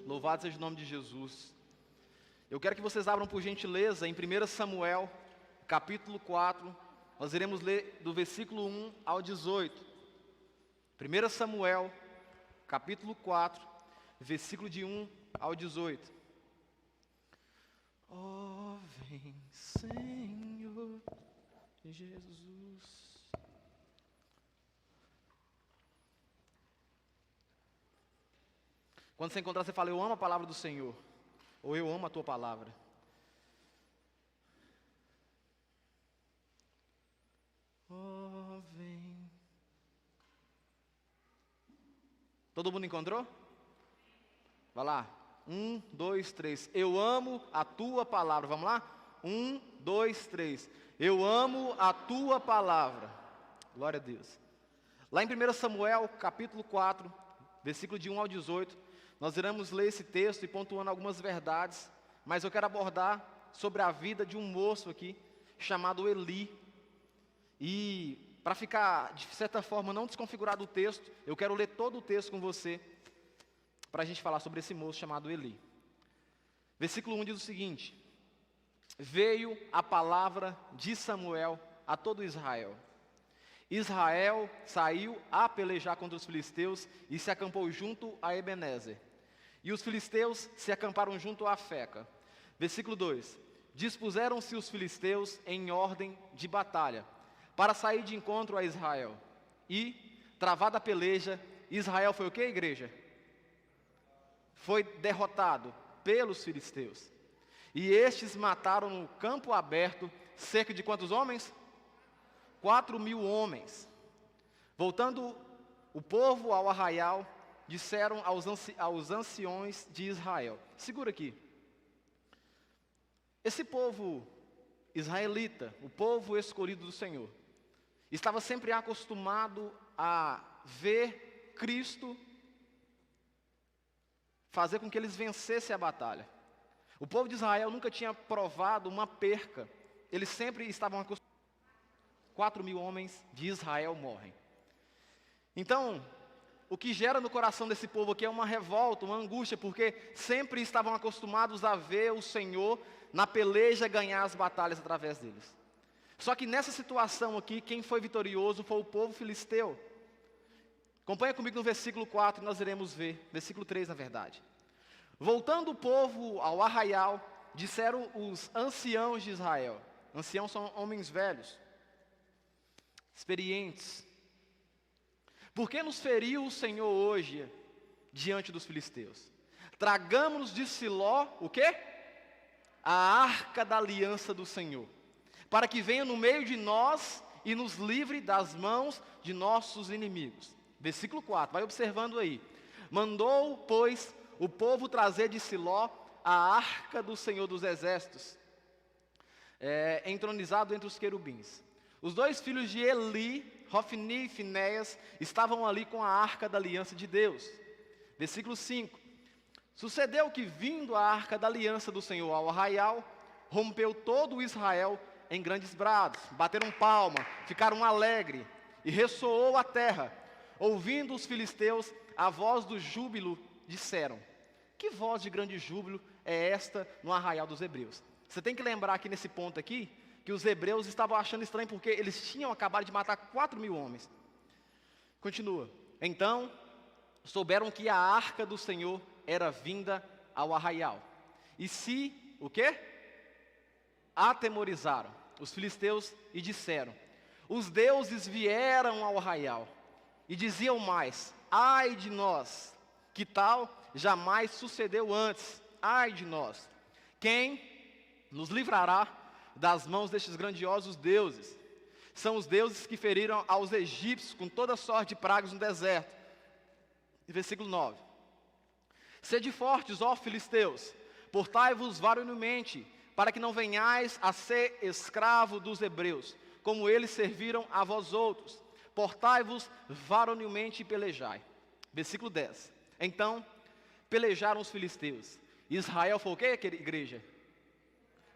Louvado seja o nome de Jesus. Eu quero que vocês abram por gentileza em 1 Samuel, capítulo 4. Nós iremos ler do versículo 1 ao 18. 1 Samuel, capítulo 4, versículo de 1 ao 18. Oh, vem, Senhor Jesus. Quando você encontrar, você fala: eu amo a palavra do Senhor. Ou eu amo a tua palavra. Oh, vem. Todo mundo encontrou? Vai lá. 1, 2, 3. Eu amo a tua palavra. Vamos lá? 1, 2, 3. Eu amo a tua palavra. Glória a Deus. Lá em 1 Samuel, capítulo 4, versículo de 1 ao 18, nós iremos ler esse texto e pontuando algumas verdades, mas eu quero abordar sobre a vida de um moço aqui, chamado Eli. E para ficar, de certa forma, não desconfigurado o texto, eu quero ler todo o texto com você, para a gente falar sobre esse moço chamado Eli. Versículo 1 diz o seguinte: veio a palavra de Samuel a todo Israel. Israel saiu a pelejar contra os filisteus e se acampou junto a Ebenezer. E os filisteus se acamparam junto a Afeca. Versículo 2: dispuseram-se os filisteus em ordem de batalha, para sair de encontro a Israel. E, travada a peleja, Israel foi o que, igreja? Foi derrotado pelos filisteus. E estes mataram no campo aberto cerca de quantos homens? 4.000 homens. Voltando o povo ao arraial, disseram aos anciões de Israel. Segura aqui. Esse povo israelita, o povo escolhido do Senhor, estava sempre acostumado a ver Cristo fazer com que eles vencessem a batalha. O povo de Israel nunca tinha provado uma perca. Eles sempre estavam acostumados. 4.000 homens de Israel morrem. Então, o que gera no coração desse povo aqui é uma revolta, uma angústia, porque sempre estavam acostumados a ver o Senhor na peleja ganhar as batalhas através deles. Só que nessa situação aqui, quem foi vitorioso foi o povo filisteu. Acompanha comigo no versículo 4, nós iremos ver, versículo 3 na verdade. Voltando o povo ao arraial, disseram os anciãos de Israel. Anciãos são homens velhos, experientes. Por que nos feriu o Senhor hoje diante dos filisteus? Tragamos-nos de Siló, o quê? A arca da aliança do Senhor, para que venha no meio de nós e nos livre das mãos de nossos inimigos. Versículo 4, vai observando aí. Mandou, pois, o povo trazer de Siló a arca do Senhor dos exércitos, entronizado entre os querubins. Os dois filhos de Eli, Hofni e Finéias, estavam ali com a arca da aliança de Deus. Versículo 5. Sucedeu que, vindo a arca da aliança do Senhor ao arraial, rompeu todo o Israel em grandes brados, bateram palma, ficaram alegres, e ressoou a terra. Ouvindo os filisteus a voz do júbilo, disseram: que voz de grande júbilo é esta no arraial dos hebreus? Você tem que lembrar aqui nesse ponto aqui, que os hebreus estavam achando estranho, porque eles tinham acabado de matar 4.000 homens. Continua. Então, souberam que a arca do Senhor era vinda ao arraial. E se, o quê? Atemorizaram os filisteus e disseram: os deuses vieram ao arraial. E diziam mais: ai de nós, que tal jamais sucedeu antes. Ai de nós. Quem nos livrará das mãos destes grandiosos deuses? São os deuses que feriram aos egípcios com toda sorte de pragas no deserto. Versículo 9. Sede fortes, ó filisteus, portai-vos varonilmente, para que não venhais a ser escravo dos hebreus, como eles serviram a vós outros. Portai-vos varonilmente e pelejai. Versículo 10. Então, pelejaram os filisteus. Israel foi o quê, igreja?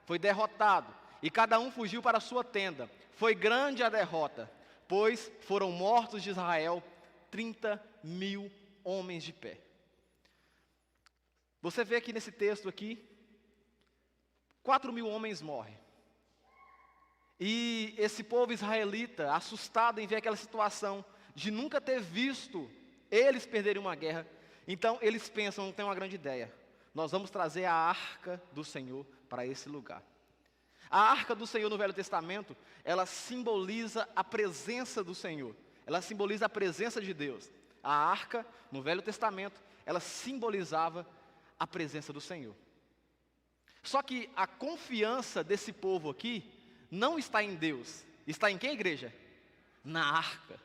Foi derrotado. E cada um fugiu para a sua tenda. Foi grande a derrota, pois foram mortos de Israel 30.000 homens de pé. Você vê aqui nesse texto aqui, 4.000 homens morrem. E esse povo israelita, assustado em ver aquela situação, de nunca ter visto eles perderem uma guerra, então eles pensam, tem uma grande ideia, nós vamos trazer a arca do Senhor para esse lugar. A arca do Senhor no Velho Testamento, ela simboliza a presença do Senhor, ela simboliza a presença de Deus. A arca, no Velho Testamento, ela simbolizava a presença do Senhor. Só que a confiança desse povo aqui não está em Deus. Está em quem, igreja? Na arca.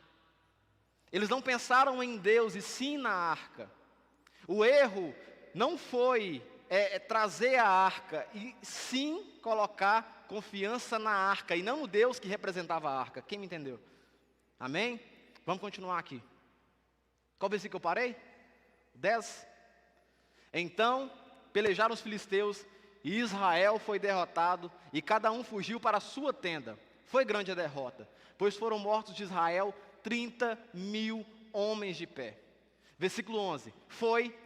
Eles não pensaram em Deus e sim na arca. O erro não foi trazer a arca, e sim colocar confiança na arca, e não no Deus que representava a arca. Quem me entendeu? Amém? Vamos continuar aqui. Qual versículo eu parei? 10. Então pelejaram os filisteus, e Israel foi derrotado, e cada um fugiu para a sua tenda. Foi grande a derrota, pois foram mortos de Israel 30.000 homens de pé. Versículo 11. Foi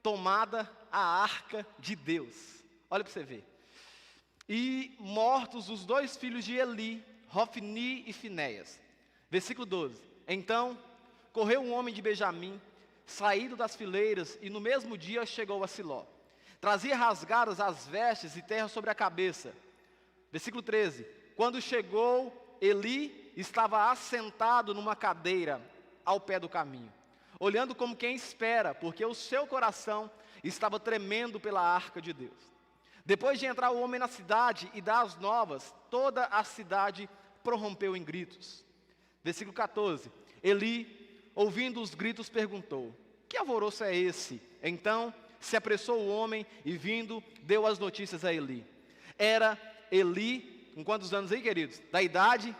tomada a arca de Deus. Olha para você ver. E mortos os 2 filhos de Eli, Hofni e Finéias. Versículo 12. Então correu um homem de Benjamim, saído das fileiras, e no mesmo dia chegou a Siló. Trazia rasgadas as vestes e terra sobre a cabeça. Versículo 13. Quando chegou, Eli estava assentado numa cadeira ao pé do caminho, olhando como quem espera, porque o seu coração estava tremendo pela arca de Deus. Depois de entrar o homem na cidade e dar as novas, toda a cidade prorrompeu em gritos. Versículo 14. Eli, ouvindo os gritos, perguntou: que alvoroço é esse? Então se apressou o homem e vindo, deu as notícias a Eli. Era Eli, com quantos anos aí, queridos? Da idade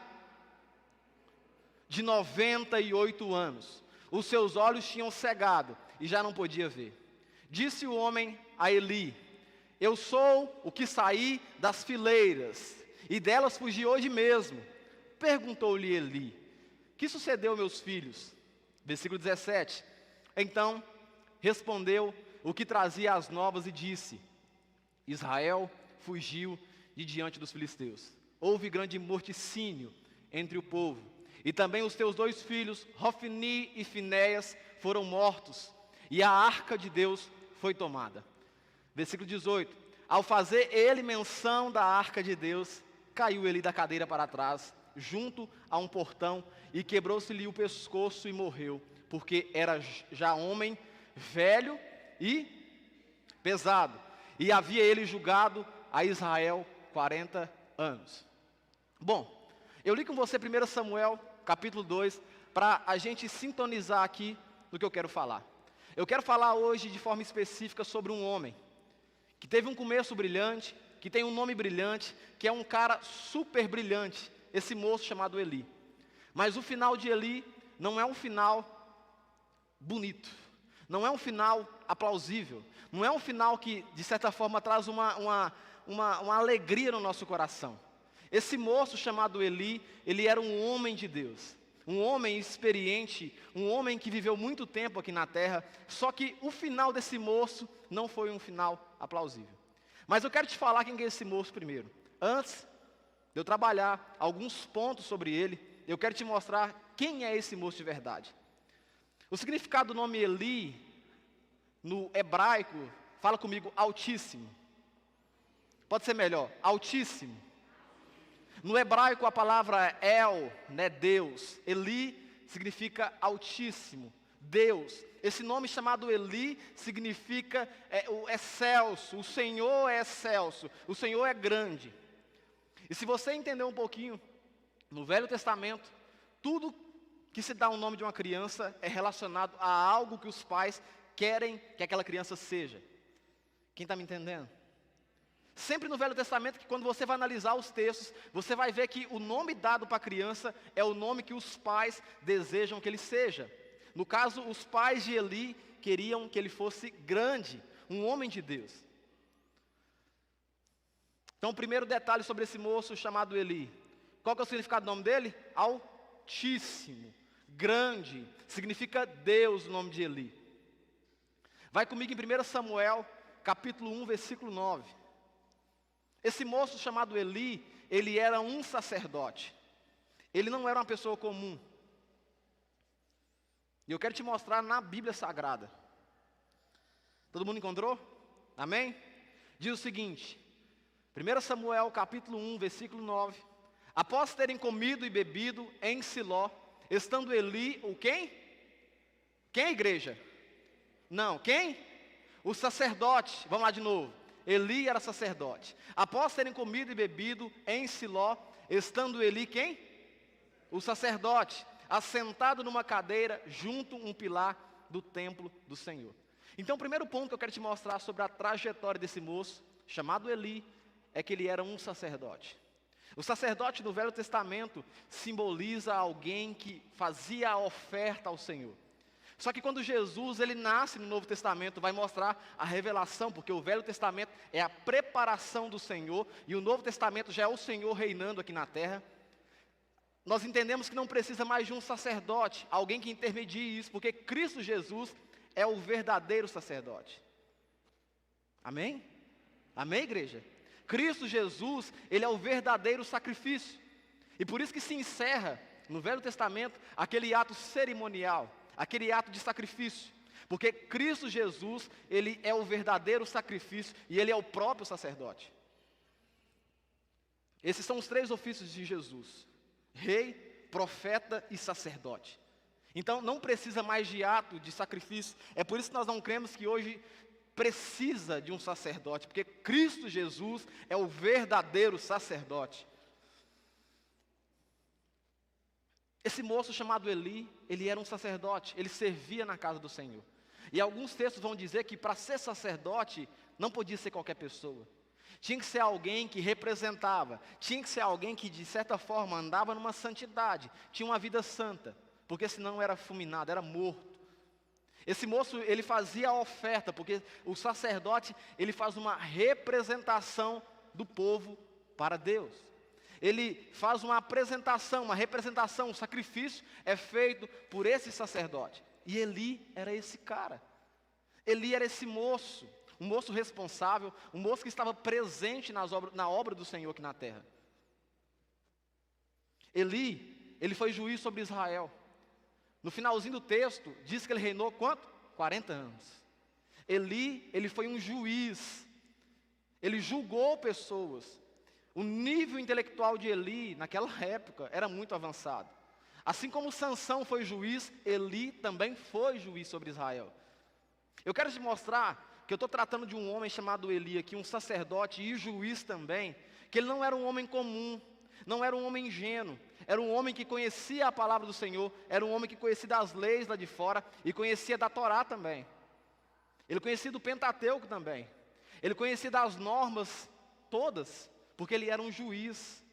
de 98 anos. Os seus olhos tinham cegado e já não podia ver. Disse o homem a Eli: eu sou o que saí das fileiras, e delas fugi hoje mesmo. Perguntou-lhe Eli: que sucedeu, meus filhos? Versículo 17. Então respondeu o que trazia as novas e disse: Israel fugiu de diante dos filisteus. Houve grande morticínio entre o povo, e também os teus 2 filhos, Hofni e Finéias, foram mortos, e a arca de Deus foi tomada. Versículo 18. Ao fazer ele menção da arca de Deus, caiu ele da cadeira para trás, junto a um portão, e quebrou-se-lhe o pescoço e morreu, porque era já homem velho e pesado, e havia ele julgado a Israel 40 anos. Bom, eu li com você 1 Samuel, capítulo 2, para a gente sintonizar aqui no que eu quero falar. Eu quero falar hoje de forma específica sobre um homem que teve um começo brilhante, que tem um nome brilhante, que é um cara super brilhante, esse moço chamado Eli. Mas o final de Eli não é um final bonito, não é um final aplausível, não é um final que, de certa forma, traz uma alegria no nosso coração. Esse moço chamado Eli, ele era um homem de Deus, um homem experiente, um homem que viveu muito tempo aqui na terra, só que o final desse moço não foi um final aplausível. Mas eu quero te falar quem é esse moço primeiro. Antes de eu trabalhar alguns pontos sobre ele, eu quero te mostrar quem é esse moço de verdade. O significado do nome Eli, no hebraico, fala comigo, altíssimo. Pode ser melhor, altíssimo. No hebraico a palavra El, né, Deus. Eli significa altíssimo, Deus. Esse nome chamado Eli significa o excelso, o Senhor é excelso, o Senhor é grande. E se você entender um pouquinho, no Velho Testamento, tudo que se dá o nome de uma criança é relacionado a algo que os pais querem que aquela criança seja. Quem está me entendendo? Sempre no Velho Testamento, que quando você vai analisar os textos, você vai ver que o nome dado para a criança é o nome que os pais desejam que ele seja. No caso, os pais de Eli queriam que ele fosse grande, um homem de Deus. Então, o primeiro detalhe sobre esse moço chamado Eli. Qual que é o significado do nome dele? Altíssimo, grande, significa Deus o nome de Eli. Vai comigo em 1 Samuel, capítulo 1, versículo 9. Esse moço chamado Eli, ele era um sacerdote. Ele não era uma pessoa comum. E eu quero te mostrar na Bíblia Sagrada. Todo mundo encontrou? Amém? Diz o seguinte, 1 Samuel capítulo 1, versículo 9. Após terem comido e bebido em Siló, estando Eli, o quem? Quem, igreja? Não, quem? O sacerdote. Vamos lá de novo. Eli era sacerdote. Após terem comido e bebido em Siló, estando Eli, quem? O sacerdote, assentado numa cadeira junto a um pilar do templo do Senhor. Então, o primeiro ponto que eu quero te mostrar sobre a trajetória desse moço, chamado Eli, é que ele era um sacerdote. O sacerdote no Velho Testamento simboliza alguém que fazia a oferta ao Senhor. Só que quando Jesus ele nasce no Novo Testamento, vai mostrar a revelação, porque o Velho Testamento é a preparação do Senhor, e o Novo Testamento já é o Senhor reinando aqui na terra. Nós entendemos que não precisa mais de um sacerdote, alguém que intermedie isso, porque Cristo Jesus é o verdadeiro sacerdote. Amém? Amém, igreja? Cristo Jesus, ele é o verdadeiro sacrifício. E por isso que se encerra, no Velho Testamento, aquele ato cerimonial, aquele ato de sacrifício. Porque Cristo Jesus, ele é o verdadeiro sacrifício e ele é o próprio sacerdote. Esses são os três ofícios de Jesus: rei, profeta e sacerdote. Então não precisa mais de ato de sacrifício. É por isso que nós não cremos que hoje precisa de um sacerdote, porque Cristo Jesus é o verdadeiro sacerdote. Esse moço chamado Eli, ele era um sacerdote, ele servia na casa do Senhor. E alguns textos vão dizer que para ser sacerdote, não podia ser qualquer pessoa. Tinha que ser alguém que representava, tinha que ser alguém que de certa forma andava numa santidade, tinha uma vida santa, porque senão era fulminado, era morto. Esse moço, ele fazia a oferta, porque o sacerdote, ele faz uma representação do povo para Deus. Ele faz uma apresentação, uma representação, um sacrifício é feito por esse sacerdote. E Eli era esse cara. Eli era esse moço, um moço responsável, um moço que estava presente na obra do Senhor aqui na terra. Eli, ele foi juiz sobre Israel. No finalzinho do texto, diz que ele reinou quanto? 40 anos. Eli, ele foi um juiz. Ele julgou pessoas. O nível intelectual de Eli, naquela época, era muito avançado. Assim como Sansão foi juiz, Eli também foi juiz sobre Israel. Eu quero te mostrar que eu estou tratando de um homem chamado Eli aqui, um sacerdote e juiz também, que ele não era um homem comum, não era um homem ingênuo, era um homem que conhecia a palavra do Senhor, era um homem que conhecia das leis lá de fora e conhecia da Torá também. Ele conhecia do Pentateuco também. Ele conhecia das normas todas, porque ele era um juiz.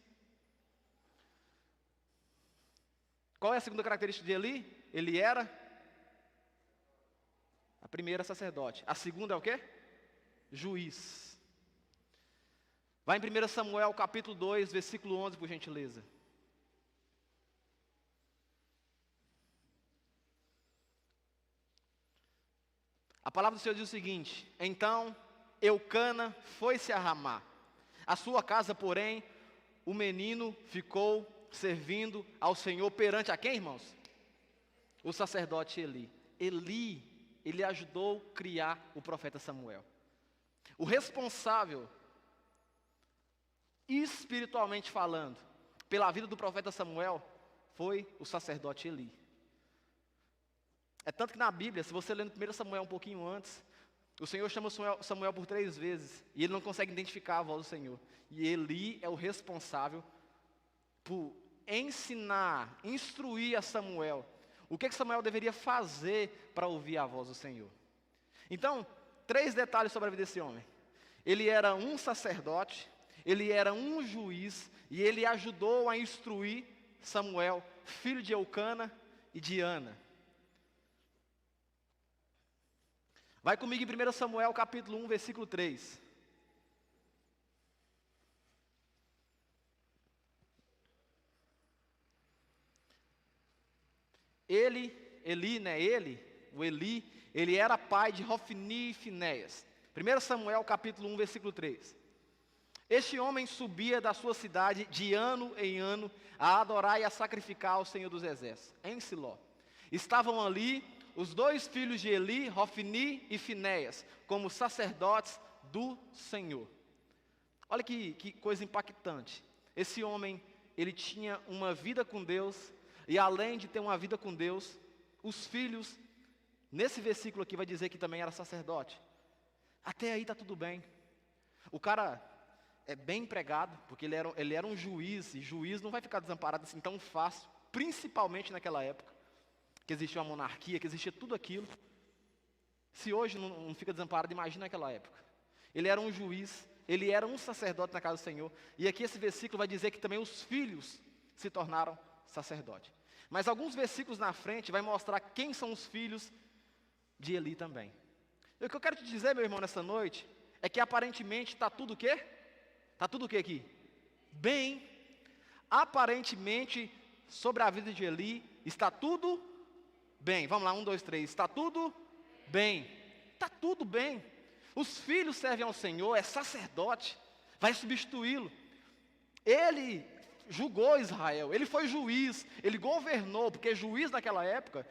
Qual é a segunda característica de Eli? Ele era a primeira sacerdote. A segunda é o quê? Juiz. Vai em 1 Samuel capítulo 2, versículo 11, por gentileza. A palavra do Senhor diz o seguinte: então Eucana foi-se a Ramá. A sua casa, porém, o menino ficou servindo ao Senhor perante a quem, irmãos? O sacerdote Eli. Eli, ele ajudou a criar o profeta Samuel. O responsável, espiritualmente falando, pela vida do profeta Samuel, foi o sacerdote Eli. É tanto que na Bíblia, se você ler no 1 Samuel um pouquinho antes, o Senhor chama Samuel por 3 vezes, e ele não consegue identificar a voz do Senhor. E Eli é o responsável por ensinar, instruir a Samuel o que Samuel deveria fazer para ouvir a voz do Senhor. Então, 3 detalhes sobre a vida desse homem. Ele era um sacerdote, ele era um juiz, e ele ajudou a instruir Samuel, filho de Eucana e de Ana. Vai comigo em 1 Samuel capítulo 1, versículo 3. O Eli, ele era pai de Hofni e Finéias. 1 Samuel capítulo 1, versículo 3. Este homem subia da sua cidade de ano em ano a adorar e a sacrificar ao Senhor dos Exércitos, em Siló. Estavam ali os dois filhos de Eli, Hofni e Finéias, como sacerdotes do Senhor. Olha que coisa impactante. Esse homem, ele tinha uma vida com Deus, e além de ter uma vida com Deus, os filhos, nesse versículo aqui vai dizer que também era sacerdote. Até aí está tudo bem. O cara é bem empregado, porque ele era um juiz, e juiz não vai ficar desamparado assim tão fácil, principalmente naquela época, que existia uma monarquia, que existia tudo aquilo. Se hoje não fica desamparado, imagina naquela época. Ele era um juiz, ele era um sacerdote na casa do Senhor, e aqui esse versículo vai dizer que também os filhos se tornaram sacerdote. Mas alguns versículos na frente vai mostrar quem são os filhos de Eli também. E o que eu quero te dizer, meu irmão, nessa noite, é que aparentemente está tudo o quê? Está tudo o quê aqui? Bem. Aparentemente, sobre a vida de Eli, está tudo bem. Vamos lá, 1, 2, 3. Está tudo bem. Está tudo bem. Os filhos servem ao Senhor, é sacerdote, vai substituí-lo. Ele julgou Israel, ele foi juiz, ele governou, porque juiz naquela época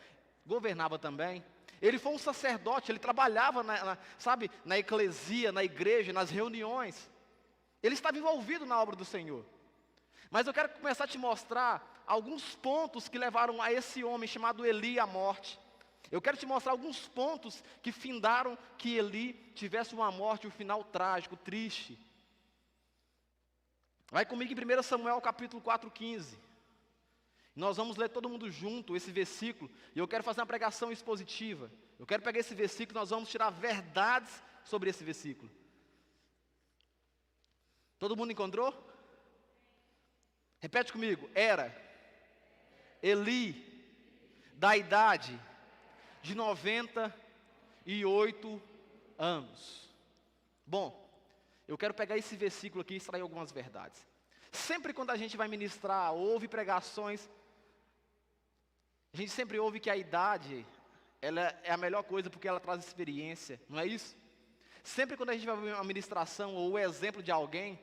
governava também. Ele foi um sacerdote, ele trabalhava na eclesia, na igreja, nas reuniões. Ele estava envolvido na obra do Senhor. Mas eu quero começar a te mostrar alguns pontos que levaram a esse homem chamado Eli à morte. Eu quero te mostrar alguns pontos que findaram que Eli tivesse uma morte, um final trágico, triste. Vai comigo em 1 Samuel capítulo 4:15. Nós vamos ler todo mundo junto esse versículo, e eu quero fazer uma pregação expositiva. Eu quero pegar esse versículo, nós vamos tirar verdades sobre esse versículo. Todo mundo encontrou? Repete comigo. Era Eli da idade de 98 anos. Bom, eu quero pegar esse versículo aqui e extrair algumas verdades. Sempre quando a gente vai ministrar, ouve pregações, a gente sempre ouve que a idade, ela é a melhor coisa porque ela traz experiência, não é isso? Sempre quando a gente vai ver uma ministração ou o exemplo de alguém,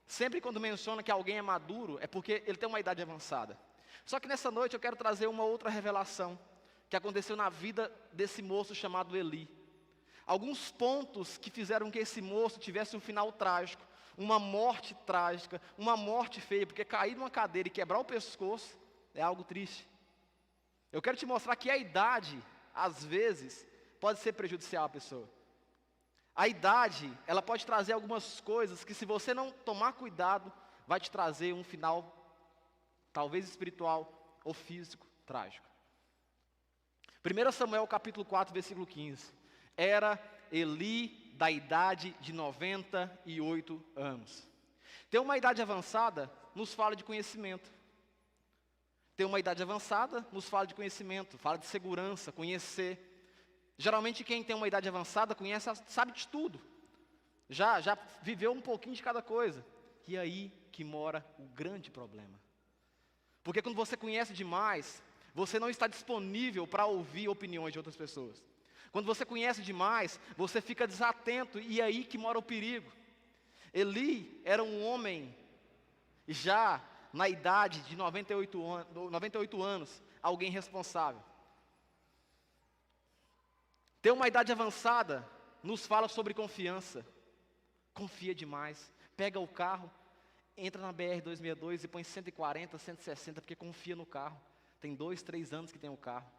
sempre quando menciona que alguém é maduro, é porque ele tem uma idade avançada. Só que nessa noite eu quero trazer uma outra revelação que aconteceu na vida desse moço chamado Eli. Alguns pontos que fizeram que esse moço tivesse um final trágico, uma morte trágica, uma morte feia, porque cair numa cadeira e quebrar o pescoço é algo triste. Eu quero te mostrar que a idade, às vezes, pode ser prejudicial à pessoa. A idade, ela pode trazer algumas coisas que, se você não tomar cuidado, vai te trazer um final, talvez espiritual ou físico, trágico. 1 Samuel capítulo 4, versículo 15. Era Eli da idade de 98 anos. Ter uma idade avançada nos fala de conhecimento. Ter uma idade avançada nos fala de conhecimento, fala de segurança, conhecer. Geralmente quem tem uma idade avançada conhece, sabe de tudo. Já viveu um pouquinho de cada coisa. E aí que mora o grande problema. Porque quando você conhece demais, você não está disponível para ouvir opiniões de outras pessoas. Quando você conhece demais, você fica desatento, e aí que mora o perigo. Eli era um homem já na idade de 98 anos, alguém responsável. Ter uma idade avançada nos fala sobre confiança. Confia demais. Pega o carro, entra na BR-262 e põe 140, 160, porque confia no carro. Tem 2, 3 anos que tem o carro.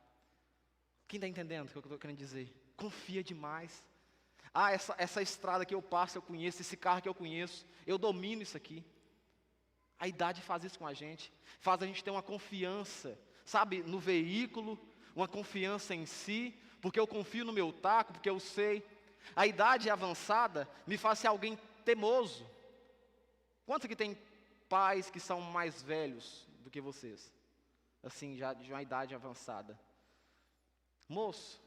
Quem está entendendo o que eu estou querendo dizer? Confia demais. Ah, essa estrada que eu passo, eu conheço. Esse carro que eu conheço, eu domino isso aqui. A idade faz isso com a gente. Faz a gente ter uma confiança, sabe, no veículo, uma confiança em si, porque eu confio no meu taco, porque eu sei. A idade avançada me faz ser alguém teimoso. Quantos aqui tem pais que são mais velhos do que vocês? Assim, já de uma idade avançada. Moço,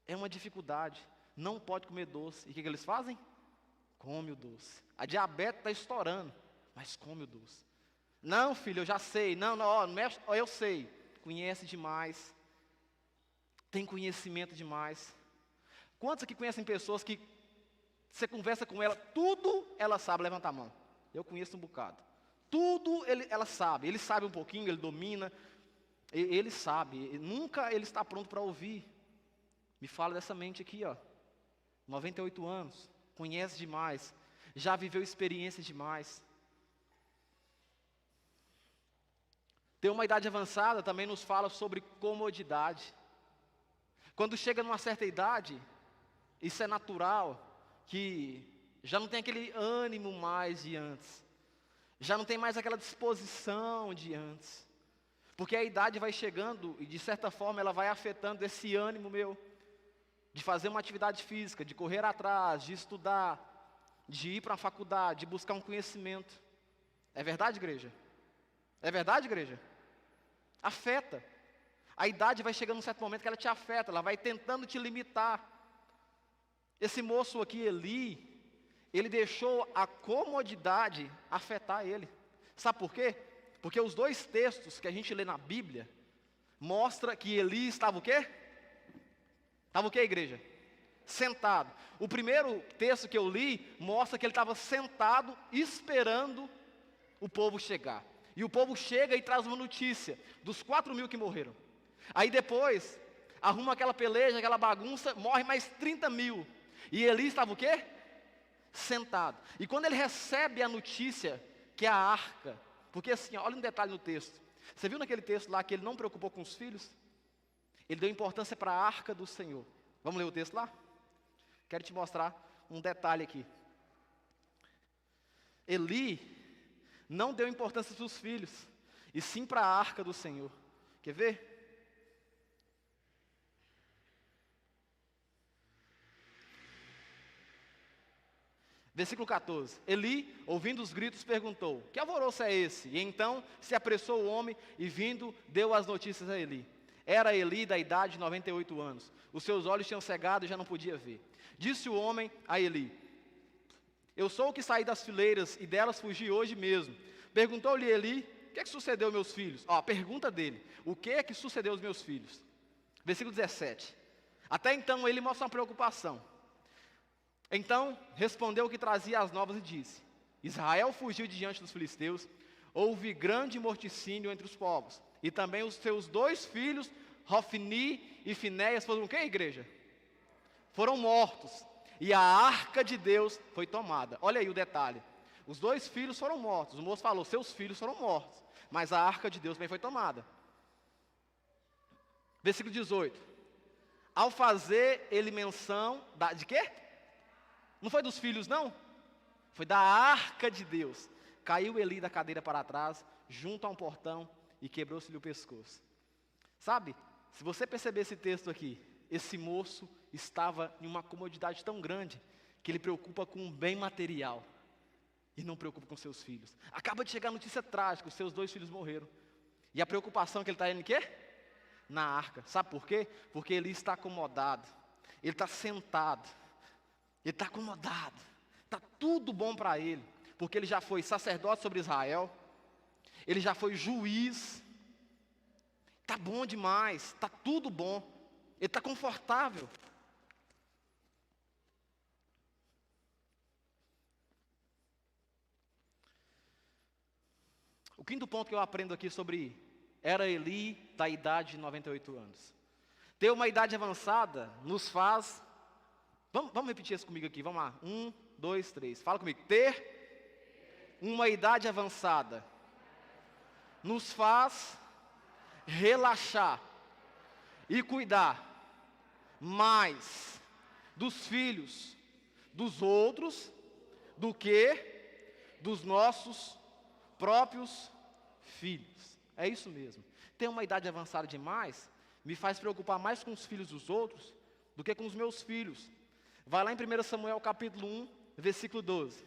é uma dificuldade, não pode comer doce. E o que eles fazem? Come o doce. A diabetes está estourando, mas come o doce. Não, filho, eu já sei. Não, eu sei. Conhece demais. Tem conhecimento demais. Quantos aqui conhecem pessoas que você conversa com ela, tudo ela sabe? Levanta a mão. Eu conheço um bocado. Tudo ela sabe. Ele sabe um pouquinho, ele domina. Ele sabe. Nunca ele está pronto para ouvir. Me fala dessa mente aqui, ó. 98 anos. Conhece demais. Já viveu experiências demais. Ter uma idade avançada também nos fala sobre comodidade. Quando chega numa certa idade, isso é natural, que já não tem aquele ânimo mais de antes. Já não tem mais aquela disposição de antes. Porque a idade vai chegando e de certa forma ela vai afetando esse ânimo meu. De fazer uma atividade física, de correr atrás, de estudar, de ir para a faculdade, de buscar um conhecimento. É verdade, igreja? É verdade, igreja? Afeta. A idade vai chegando num certo momento que ela te afeta, ela vai tentando te limitar. Esse moço aqui, Eli, ele deixou a comodidade afetar ele. Sabe por quê? Porque os dois textos que a gente lê na Bíblia mostra que Eli estava o quê? Estava o quê, igreja? Sentado. O primeiro texto que eu li mostra que ele estava sentado esperando o povo chegar. E o povo chega e traz uma notícia dos 4.000 que morreram. Aí depois, arruma aquela peleja, aquela bagunça, morre mais 30.000. E Eli estava o quê? Sentado. E quando ele recebe a notícia, que é a arca, porque assim, olha um detalhe no texto. Você viu naquele texto lá que ele não preocupou com os filhos? Ele deu importância para a arca do Senhor. Vamos ler o texto lá? Quero te mostrar um detalhe aqui. Eli não deu importância para os filhos, e sim para a arca do Senhor. Quer ver? Versículo 14. Eli, ouvindo os gritos, perguntou: que alvoroço é esse? E então se apressou o homem e vindo, deu as notícias a Eli. Era Eli da idade de 98 anos. Os seus olhos tinham cegado e já não podia ver. Disse o homem a Eli: eu sou o que saí das fileiras e delas fugi hoje mesmo. Perguntou-lhe Eli: o que é que sucedeu, meus filhos? Ó, a pergunta dele: o que é que sucedeu aos meus filhos? Versículo 17. Até então ele mostra uma preocupação. Então respondeu o que trazia as novas e disse: Israel fugiu de diante dos filisteus, houve grande morticínio entre os povos, e também os seus 2 filhos, Hofni e Finéias, foram o quê, igreja? Foram mortos, e a arca de Deus foi tomada. Olha aí o detalhe, os 2 filhos foram mortos, o moço falou, seus filhos foram mortos, mas a arca de Deus também foi tomada. Versículo 18, ao fazer ele menção, de quê? Não foi dos filhos, não? Foi da arca de Deus. Caiu Eli da cadeira para trás, junto a um portão, e quebrou-se-lhe o pescoço. Sabe, se você perceber esse texto aqui, esse moço estava em uma comodidade tão grande, que ele preocupa com um bem material, e não preocupa com seus filhos. Acaba de chegar a notícia trágica, os seus 2 filhos morreram. E a preocupação que ele está indo em quê? Na arca. Sabe por quê? Porque ele está acomodado, ele está sentado, ele está acomodado, está tudo bom para ele, porque ele já foi sacerdote sobre Israel, ele já foi juiz, está bom demais, está tudo bom, ele está confortável. O quinto ponto que eu aprendo aqui sobre era Eli da idade de 98 anos. Ter uma idade avançada nos faz... Vamos repetir isso comigo aqui, vamos lá. 1, 2, 3. Fala comigo. Ter uma idade avançada nos faz relaxar e cuidar mais dos filhos dos outros do que dos nossos próprios filhos. É isso mesmo. Ter uma idade avançada demais me faz preocupar mais com os filhos dos outros do que com os meus filhos. Vai lá em 1 Samuel capítulo 1, versículo 12.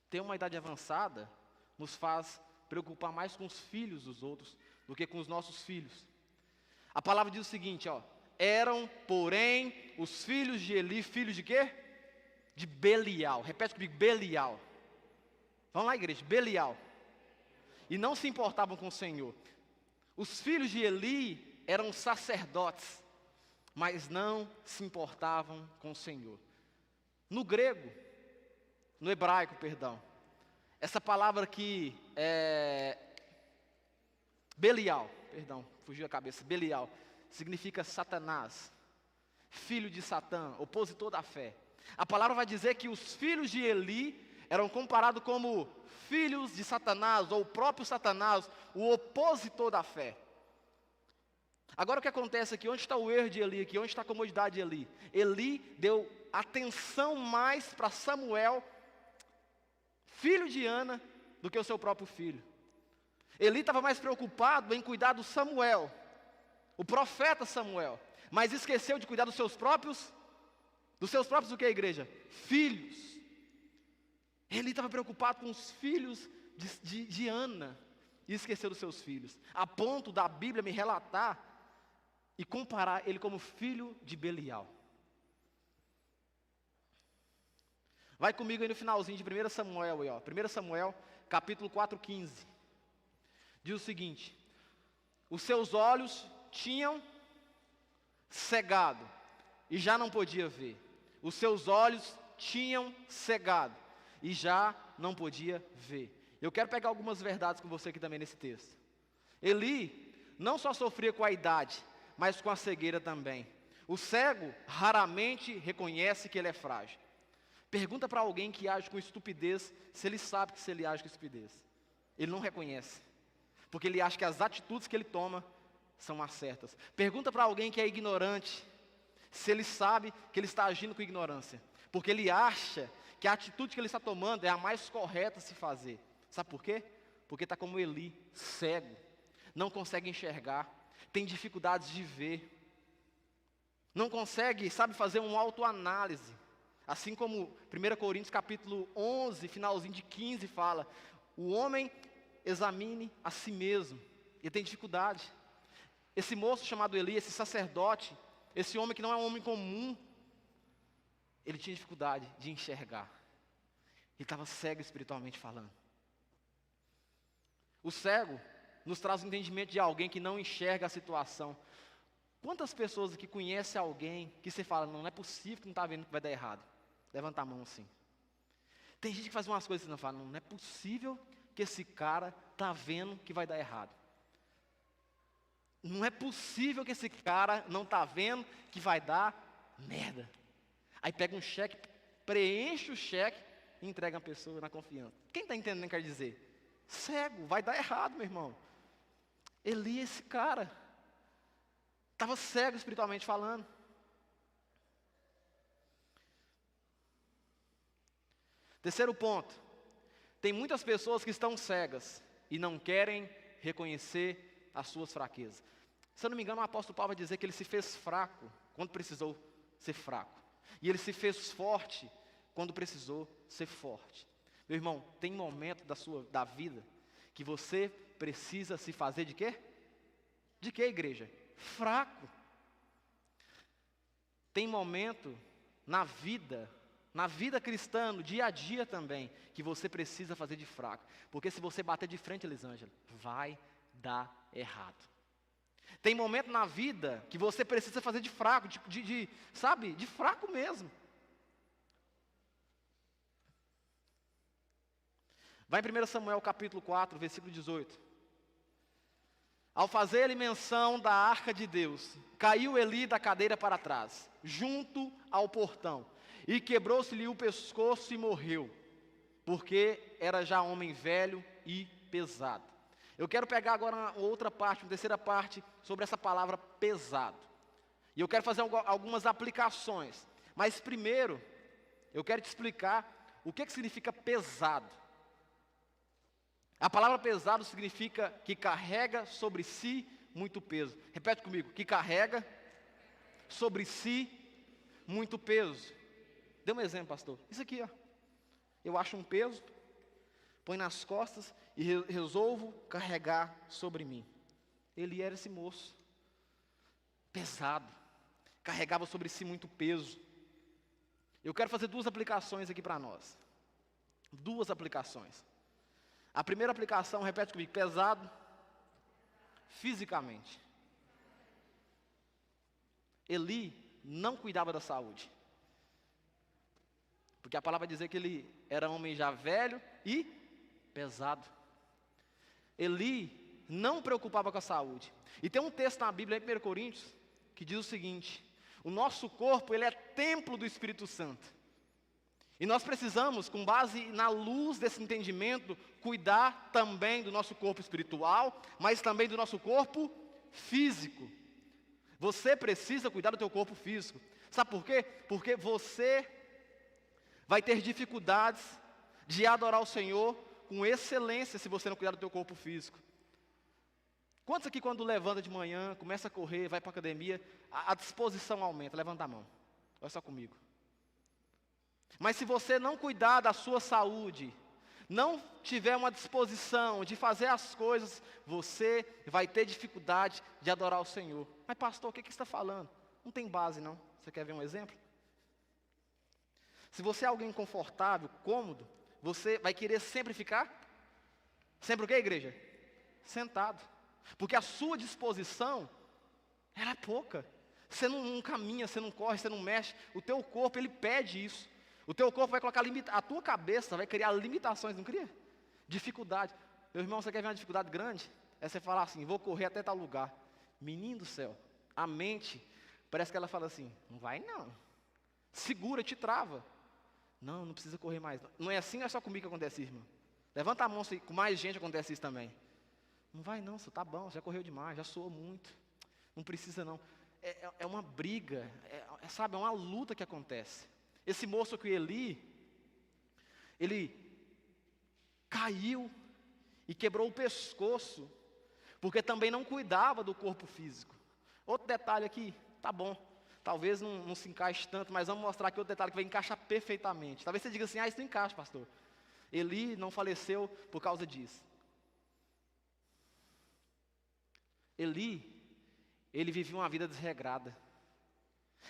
Ter uma idade avançada nos faz preocupar mais com os filhos dos outros do que com os nossos filhos. A palavra diz o seguinte, ó: eram, porém, os filhos de Eli, filhos de quê? De Belial. Repete comigo, Belial. Vamos lá, igreja, Belial. E não se importavam com o Senhor. Os filhos de Eli eram sacerdotes, mas não se importavam com o Senhor. No grego, no hebraico, perdão, essa palavra aqui é Belial, perdão, fugiu a cabeça, Belial, significa Satanás, filho de Satã, opositor da fé. A palavra vai dizer que os filhos de Eli eram comparados como filhos de Satanás, ou o próprio Satanás, o opositor da fé. Agora o que acontece aqui, onde está o erro de Eli aqui, onde está a comodidade de Eli? Eli deu atenção mais para Samuel, filho de Ana, do que o seu próprio filho. Eli estava mais preocupado em cuidar do Samuel, o profeta Samuel, mas esqueceu de cuidar dos seus próprios o que, igreja? Filhos. Ele estava preocupado com os filhos de Ana, e esqueceu dos seus filhos, a ponto da Bíblia me relatar e comparar ele como filho de Belial. Vai comigo aí no finalzinho de 1 Samuel, aí, ó. 1 Samuel, capítulo 4:15. Diz o seguinte: os seus olhos tinham cegado, e já não podia ver. Os seus olhos tinham cegado, e já não podia ver. Eu quero pegar algumas verdades com você aqui também nesse texto. Eli não só sofria com a idade, mas com a cegueira também. O cego raramente reconhece que ele é frágil. Pergunta para alguém que age com estupidez, se ele sabe que se ele age com estupidez. Ele não reconhece, porque ele acha que as atitudes que ele toma são as certas. Pergunta para alguém que é ignorante, se ele sabe que ele está agindo com ignorância, porque ele acha que a atitude que ele está tomando é a mais correta a se fazer. Sabe por quê? Porque está como Eli, cego, não consegue enxergar, tem dificuldades de ver, não consegue, sabe, fazer uma autoanálise. Assim como 1 Coríntios capítulo 11, finalzinho de 15 fala, o homem examine a si mesmo, ele tem dificuldade. Esse moço chamado Eli, esse sacerdote, esse homem que não é um homem comum, ele tinha dificuldade de enxergar. Ele estava cego espiritualmente falando. O cego nos traz o entendimento de alguém que não enxerga a situação. Quantas pessoas aqui conhecem alguém que você fala, não é possível que não está vendo que vai dar errado? Levanta a mão assim. Tem gente que faz umas coisas e não fala, não é possível que esse cara está vendo que vai dar errado. Não é possível que esse cara não está vendo que vai dar merda. Aí pega um cheque, preenche o cheque e entrega a pessoa na confiança. Quem está entendendo o que quer dizer? Cego, vai dar errado, meu irmão. Eli, esse cara, estava cego espiritualmente falando. Terceiro ponto. Tem muitas pessoas que estão cegas e não querem reconhecer as suas fraquezas. Se eu não me engano, o apóstolo Paulo vai dizer que ele se fez fraco quando precisou ser fraco. E ele se fez forte quando precisou ser forte. Meu irmão, tem momento da vida que você precisa se fazer de quê? De quê, igreja? Fraco. Tem momento na vida cristã, no dia a dia também, que você precisa fazer de fraco. Porque se você bater de frente, Elisângela, vai dar errado. Tem momento na vida que você precisa fazer de fraco, sabe, de fraco mesmo. Vai em 1 Samuel capítulo 4, versículo 18. Ao fazer-lhe menção da arca de Deus, caiu Eli da cadeira para trás, junto ao portão, e quebrou-se-lhe o pescoço e morreu, porque era já homem velho e pesado. Eu quero pegar agora uma outra parte, uma terceira parte, sobre essa palavra pesado. E eu quero fazer algumas aplicações. Mas primeiro, eu quero te explicar o que significa pesado. A palavra pesado significa que carrega sobre si muito peso. Repete comigo, que carrega sobre si muito peso. Dê um exemplo, pastor. Isso aqui, ó. Eu acho um peso, põe nas costas e resolvo carregar sobre mim. Ele era esse moço, pesado, carregava sobre si muito peso. Eu quero fazer duas aplicações aqui para nós. Duas aplicações. A primeira aplicação, repete comigo, pesado, fisicamente. Eli não cuidava da saúde. Porque a palavra vai dizer que ele era um homem já velho e pesado. Eli não preocupava com a saúde. E tem um texto na Bíblia, em 1 Coríntios, que diz o seguinte: o nosso corpo, ele é templo do Espírito Santo. E nós precisamos, com base na luz desse entendimento, cuidar também do nosso corpo espiritual, mas também do nosso corpo físico. Você precisa cuidar do teu corpo físico. Sabe por quê? Porque você vai ter dificuldades de adorar o Senhor com excelência se você não cuidar do teu corpo físico. Quantos aqui quando levanta de manhã, começa a correr, vai para a academia, a disposição aumenta? Levanta a mão. Olha só comigo. Mas se você não cuidar da sua saúde, não tiver uma disposição de fazer as coisas, você vai ter dificuldade de adorar o Senhor. Mas pastor, o que você está falando? Não tem base não. Você quer ver um exemplo? Se você é alguém confortável, cômodo, você vai querer sempre ficar? Sempre o quê, igreja? Sentado. Porque a sua disposição, ela é pouca. Você não caminha, você não corre, você não mexe. O teu corpo, ele pede isso. O teu corpo vai colocar a tua cabeça vai criar limitações, não cria? Dificuldade. Meu irmão, você quer ver uma dificuldade grande? É você falar assim, vou correr até tal lugar. Menino do céu, a mente, parece que ela fala assim, não vai não. Segura, te trava. Não, não precisa correr mais. Não é assim, não é só comigo que acontece, irmão. Levanta a mão, se com mais gente acontece isso também. Não vai não, você tá bom, já correu demais, já suou muito. Não precisa não. É uma briga, sabe, é uma luta que acontece. Esse moço aqui, Eli, ele caiu e quebrou o pescoço, porque também não cuidava do corpo físico. Outro detalhe aqui, tá bom, talvez não se encaixe tanto, mas vamos mostrar aqui outro detalhe que vai encaixar perfeitamente. Talvez você diga assim, isso não encaixa, pastor. Eli não faleceu por causa disso. Eli, ele vivia uma vida desregrada.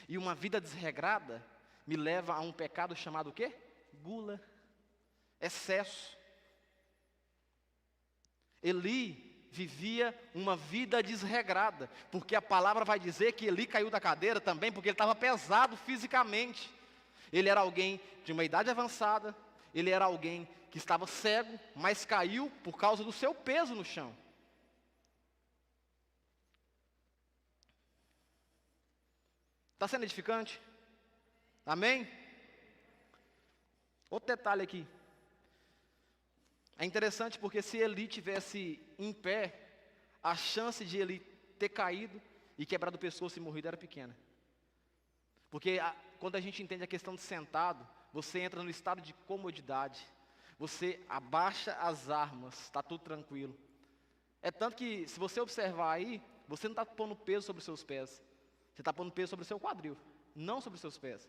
E uma vida desregrada me leva a um pecado chamado o quê? Gula, excesso. Eli vivia uma vida desregrada, porque a palavra vai dizer que Eli caiu da cadeira também, porque ele estava pesado fisicamente. Ele era alguém de uma idade avançada, ele era alguém que estava cego, mas caiu por causa do seu peso no chão. Está sendo edificante? Amém? Outro detalhe aqui. É interessante porque se Eli tivesse em pé, a chance de ele ter caído e quebrado o pescoço e morrido era pequena. Porque quando a gente entende a questão de sentado, você entra no estado de comodidade. Você abaixa as armas, está tudo tranquilo. É tanto que, se você observar aí, você não está pondo peso sobre os seus pés. Você está pondo peso sobre o seu quadril, não sobre os seus pés.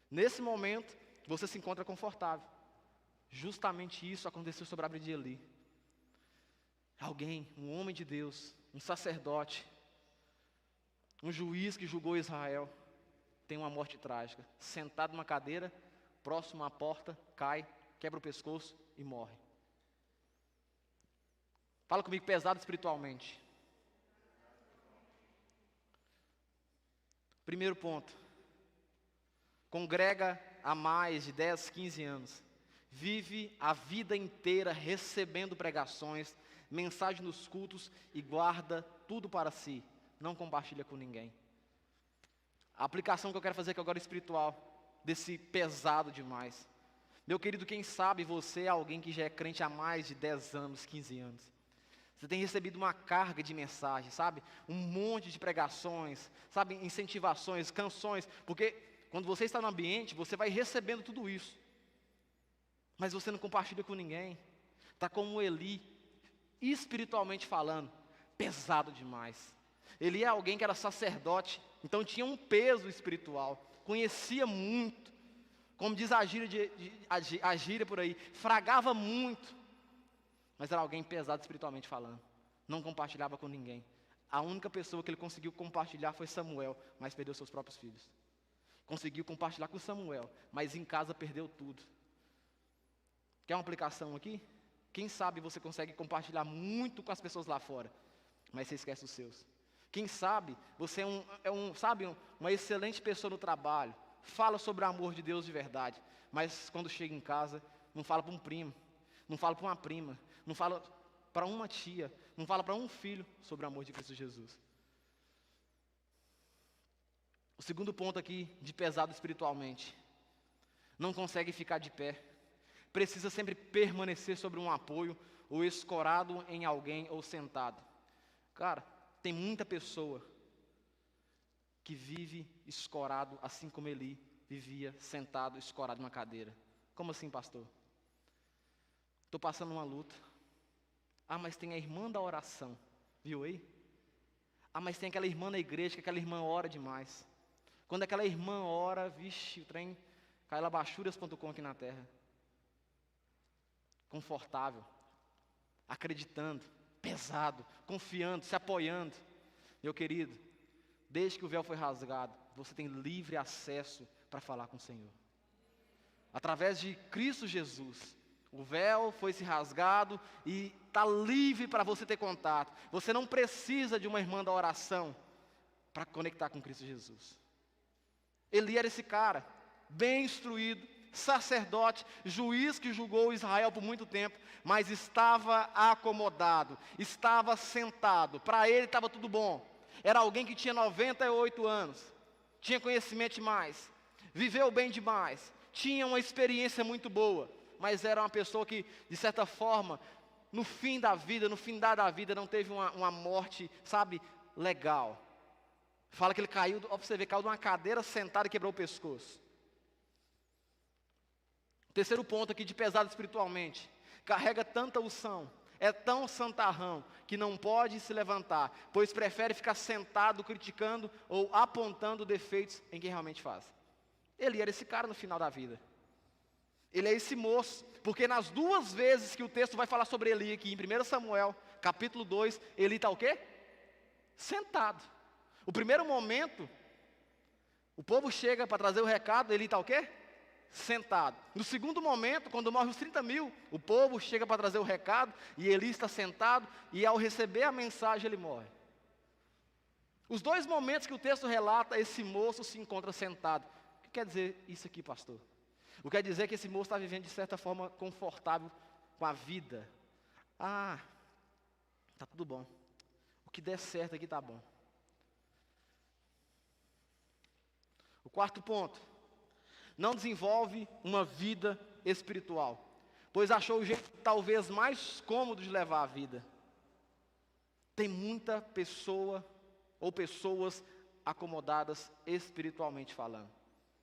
Nesse momento, você se encontra confortável. Justamente isso aconteceu sobre a vida de Eli. Alguém, um homem de Deus, um sacerdote, um juiz que julgou Israel, tem uma morte trágica. Sentado numa cadeira, próximo à porta, cai, quebra o pescoço e morre. Fala comigo, pesado espiritualmente. Primeiro ponto. Congrega há mais de 10, 15 anos. Vive a vida inteira recebendo pregações, mensagem nos cultos e guarda tudo para si. Não compartilha com ninguém. A aplicação que eu quero fazer aqui agora é espiritual, desse pesado demais. Meu querido, quem sabe você é alguém que já é crente há mais de 10 anos, 15 anos. Você tem recebido uma carga de mensagens, sabe? Um monte de pregações, sabe? Incentivações, canções. Porque quando você está no ambiente, você vai recebendo tudo isso. Mas você não compartilha com ninguém. Está como Eli, espiritualmente falando, pesado demais. Eli é alguém que era sacerdote, então tinha um peso espiritual. Conhecia muito. Como diz a gíria por aí, fragava muito. Mas era alguém pesado espiritualmente falando. Não compartilhava com ninguém. A única pessoa que ele conseguiu compartilhar foi Samuel, mas perdeu seus próprios filhos. Conseguiu compartilhar com Samuel, mas em casa perdeu tudo. Quer uma aplicação aqui? Quem sabe você consegue compartilhar muito com as pessoas lá fora. mas você esquece os seus. Quem sabe, você uma excelente pessoa no trabalho, fala sobre o amor de Deus de verdade, mas quando chega em casa, não fala para um primo, não fala para uma prima, não fala para uma tia, não fala para um filho sobre o amor de Cristo Jesus. O segundo ponto aqui, de pesado espiritualmente, não consegue ficar de pé, precisa sempre permanecer sobre um apoio, ou escorado em alguém, ou sentado. Cara, tem muita pessoa que vive escorado, assim como Eli vivia sentado, escorado numa cadeira. Como assim, pastor? Estou passando uma luta. Ah, mas tem a irmã da oração, viu aí? Ah, mas tem aquela irmã na igreja, que aquela irmã ora demais. Quando aquela irmã ora, vixe, o trem cai labachuras.com aqui na terra. Confortável, acreditando, pesado, confiando, se apoiando. Meu querido, desde que o véu foi rasgado, você tem livre acesso para falar com o Senhor. Através de Cristo Jesus, o véu foi se rasgado e está livre para você ter contato. Você não precisa de uma irmã da oração para conectar com Cristo Jesus. Eli era esse cara, bem instruído, sacerdote, juiz que julgou Israel por muito tempo, mas estava acomodado, estava sentado. Para ele estava tudo bom. Era alguém que tinha 98 anos, tinha conhecimento demais, viveu bem demais, tinha uma experiência muito boa, mas era uma pessoa que, de certa forma, no fim da vida, no findar da vida, não teve uma morte, sabe, legal. Fala que ele caiu, ó, pra você ver, caiu de uma cadeira sentado e quebrou o pescoço. Terceiro ponto aqui de pesado espiritualmente. Carrega tanta unção, é tão santarrão, que não pode se levantar, pois prefere ficar sentado criticando ou apontando defeitos em quem realmente faz. Ele era esse cara no final da vida. Ele é esse moço, porque nas duas vezes que o texto vai falar sobre Eli aqui, em 1 Samuel, capítulo 2, Eli está o quê? Sentado. O primeiro momento, o povo chega para trazer o recado, Eli está o quê? Sentado. No segundo momento, quando morre os 30 mil, o povo chega para trazer o recado, e Eli está sentado, e ao receber a mensagem ele morre. Os dois momentos que o texto relata, esse moço se encontra sentado. O que quer dizer isso aqui, pastor? O que quer dizer que esse moço está vivendo de certa forma confortável com a vida. Ah, está tudo bom. O que der certo aqui está bom. O quarto ponto. Não desenvolve uma vida espiritual, pois achou o jeito talvez mais cômodo de levar a vida. Tem muita pessoa ou pessoas acomodadas espiritualmente falando.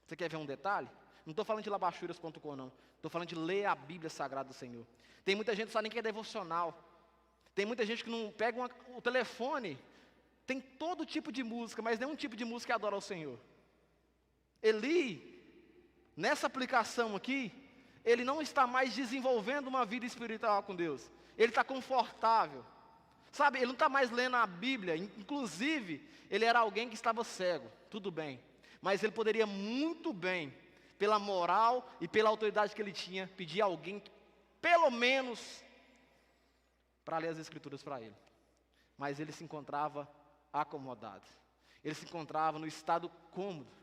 Você quer ver um detalhe? Não estou falando de labachuras.com não. Estou falando de ler a Bíblia Sagrada do Senhor. Tem muita gente que não sabe nem que é devocional. Tem muita gente que não pega o telefone. Tem todo tipo de música, mas nenhum tipo de música adora ao Senhor. Eli, nessa aplicação aqui, ele não está mais desenvolvendo uma vida espiritual com Deus. Ele está confortável. Sabe, ele não está mais lendo a Bíblia. Inclusive, ele era alguém que estava cego. Tudo bem. Mas ele poderia muito bem, pela moral e pela autoridade que ele tinha, pedir a alguém, pelo menos, para ler as Escrituras para ele. Mas ele se encontrava acomodado. Ele se encontrava no estado cômodo.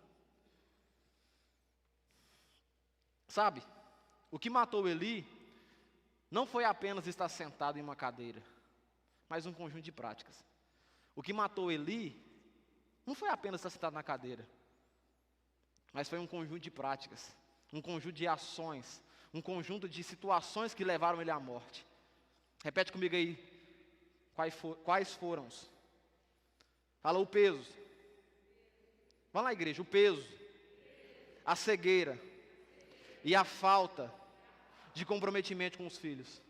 Sabe, o que matou Eli não foi apenas estar sentado em uma cadeira, mas um conjunto de práticas. O que matou Eli não foi apenas estar sentado na cadeira, mas foi um conjunto de práticas, um conjunto de ações, um conjunto de situações que levaram ele à morte. Repete comigo aí, quais foram? Fala o peso. Vamos lá, igreja, o peso, a cegueira e a falta de comprometimento com os filhos.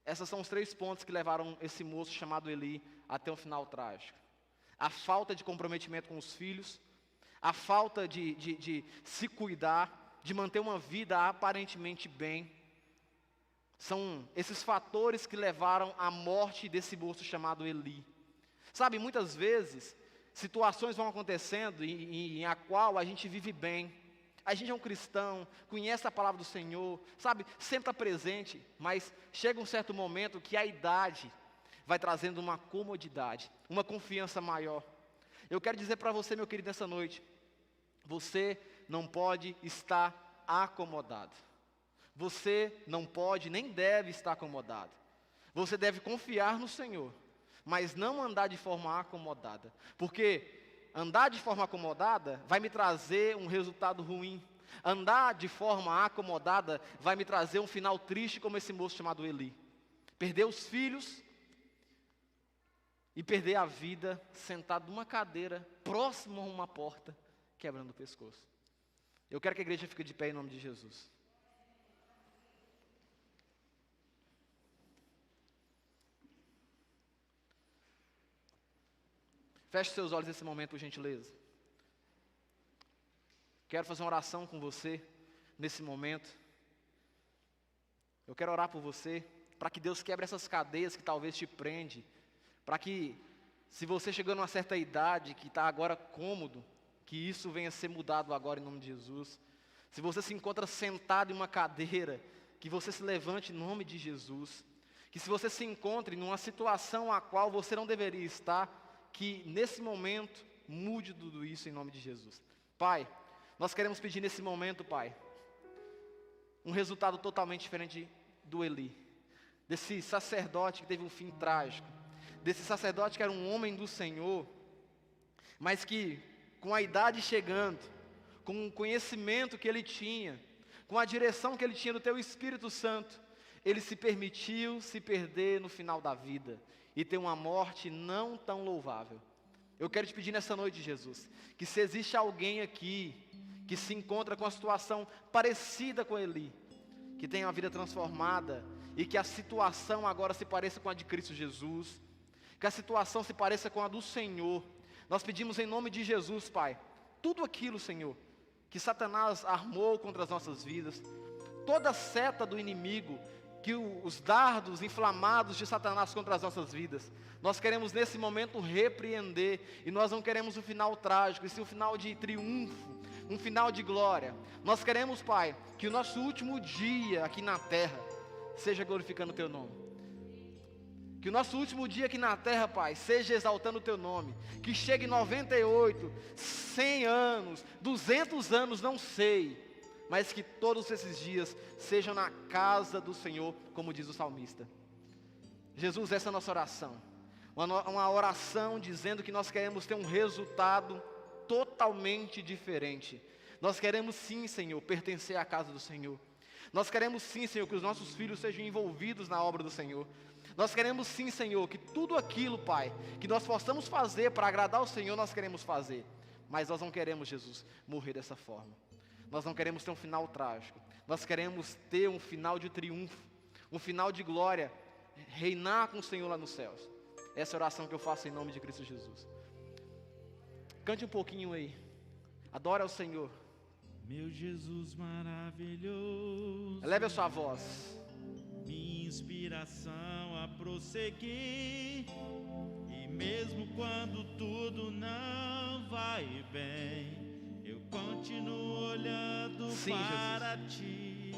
Esses são os 3 pontos que levaram esse moço chamado Eli até um final trágico. A falta de comprometimento com os filhos, a falta de se cuidar, de manter uma vida aparentemente bem. São esses fatores que levaram à morte desse moço chamado Eli. Sabe, muitas vezes, situações vão acontecendo em a qual a gente vive bem. A gente é um cristão, conhece a palavra do Senhor, sabe, sempre está presente, mas chega um certo momento que a idade vai trazendo uma comodidade, uma confiança maior. Eu quero dizer para você, meu querido, nessa noite, você não pode estar acomodado. Você não pode nem deve estar acomodado. Você deve confiar no Senhor, mas não andar de forma acomodada. Porque andar de forma acomodada vai me trazer um resultado ruim. Andar de forma acomodada vai me trazer um final triste, como esse moço chamado Eli. Perder os filhos e perder a vida sentado numa cadeira, próximo a uma porta, quebrando o pescoço. Eu quero que a igreja fique de pé em nome de Jesus. Feche seus olhos nesse momento, por gentileza. Quero fazer uma oração com você nesse momento. Eu quero orar por você, para que Deus quebre essas cadeias que talvez te prende, para que, se você chegou numa certa idade, que está agora cômodo, que isso venha a ser mudado agora em nome de Jesus. Se você se encontra sentado em uma cadeira, que você se levante em nome de Jesus. Que se você se encontre numa situação a qual você não deveria estar, que nesse momento mude tudo isso em nome de Jesus. Pai, nós queremos pedir nesse momento, Pai, um resultado totalmente diferente do Eli, desse sacerdote que teve um fim trágico, desse sacerdote que era um homem do Senhor, mas que com a idade chegando, com o conhecimento que ele tinha, com a direção que ele tinha do Teu Espírito Santo, ele se permitiu se perder no final da vida e ter uma morte não tão louvável. Eu quero te pedir nessa noite, Jesus, que se existe alguém aqui que se encontra com uma situação parecida com Eli, que tem uma vida transformada e que a situação agora se pareça com a de Cristo Jesus, que a situação se pareça com a do Senhor, nós pedimos em nome de Jesus, Pai, tudo aquilo, Senhor, que Satanás armou contra as nossas vidas, toda seta do inimigo, que os dardos inflamados de Satanás contra as nossas vidas, nós queremos nesse momento repreender, e nós não queremos um final trágico, e sim um final de triunfo, um final de glória. Nós queremos, Pai, que o nosso último dia aqui na terra seja glorificando o Teu nome. Que o nosso último dia aqui na terra, Pai, seja exaltando o Teu nome. Que chegue 98, 100 anos, 200 anos, não sei, mas que todos esses dias sejam na casa do Senhor, como diz o salmista. Jesus, essa é a nossa oração. Uma oração dizendo que nós queremos ter um resultado totalmente diferente. Nós queremos sim, Senhor, pertencer à casa do Senhor. Nós queremos sim, Senhor, que os nossos filhos sejam envolvidos na obra do Senhor. Nós queremos sim, Senhor, que tudo aquilo, Pai, que nós possamos fazer para agradar o Senhor, nós queremos fazer. Mas nós não queremos, Jesus, morrer dessa forma. Nós não queremos ter um final trágico. Nós queremos ter um final de triunfo, um final de glória, reinar com o Senhor lá nos céus. Essa é a oração que eu faço em nome de Cristo Jesus. Cante um pouquinho aí. Adora ao Senhor. Meu Jesus maravilhoso, Eleve a sua voz. minha inspiração a prosseguir, e mesmo quando tudo não vai bem, eu continuo olhando Sim, para Ti,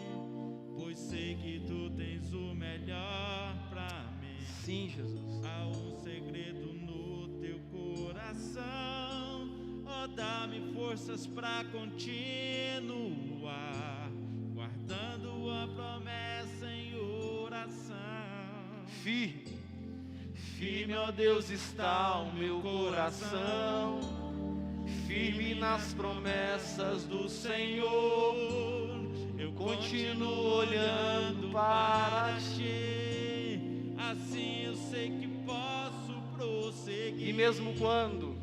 pois sei que Tu tens o melhor para mim. Sim, Jesus. Há um segredo no Teu coração, ó, dá-me forças para continuar, guardando a promessa em oração. Firme, firme, ó Deus, está o meu coração, firme nas promessas do Senhor. Eu continuo olhando para Ti, assim eu sei que posso prosseguir. E mesmo quando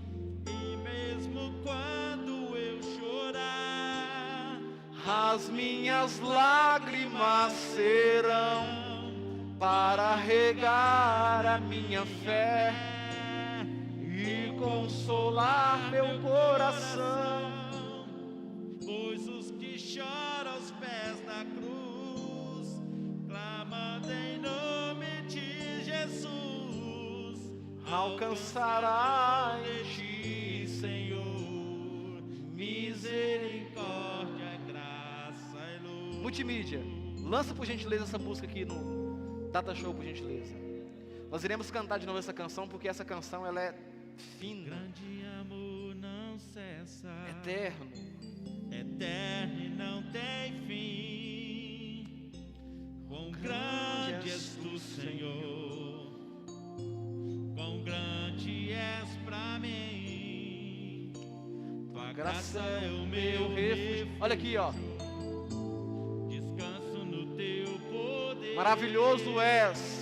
eu chorar, as minhas lágrimas serão para regar a minha fé e consolar meu coração. Pois os que choram aos pés da cruz, clamando em nome de Jesus, Alcançará em Ti, Senhor, misericórdia, graça e luz. Multimídia, lança por gentileza essa música aqui no Data Show, por gentileza. Nós iremos cantar de novo essa canção, porque essa canção ela é fina, Grande amor não cessa, eterno. eterno e não tem fim. Quão grande és tu, Senhor, quão grande és pra mim. Tua graça é o meu refúgio. Olha aqui, ó. Descanso no teu poder. Maravilhoso és.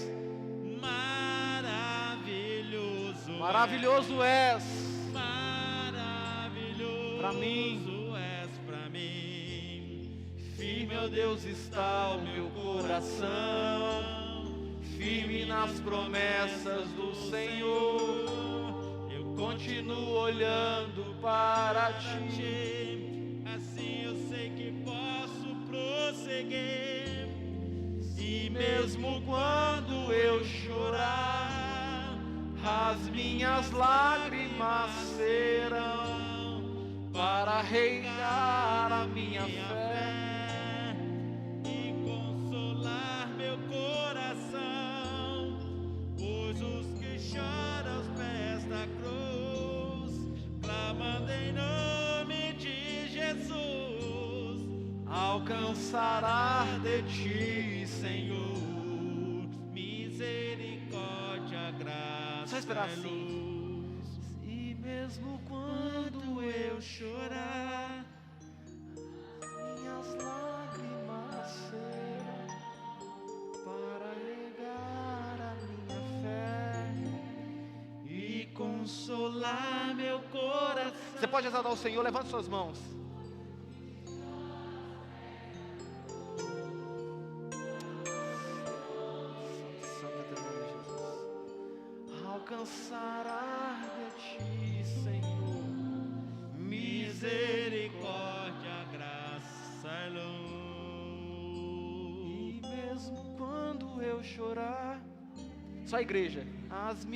Maravilhoso és. Maravilhoso pra mim. és pra mim. Firme, meu Deus, está o meu coração, firme nas promessas do Senhor. Eu continuo olhando para ti, assim eu sei que posso prosseguir. e mesmo quando eu chorar, as minhas lágrimas serão para regar a minha fé e consolar meu coração, pois os que choram aos pés da cruz, clamando em nome de Jesus, alcançará de ti, Senhor. Misericórdia, graça, Só esperar assim. luz. E mesmo quando eu chorar, minhas lágrimas serão para regar a minha fé e consolar meu coração. Você pode exaltar o Senhor, levante suas mãos. Alcançará de ti, Senhor, Misericórdia, graça e luz. e mesmo quando eu chorar, só a igreja, as minhas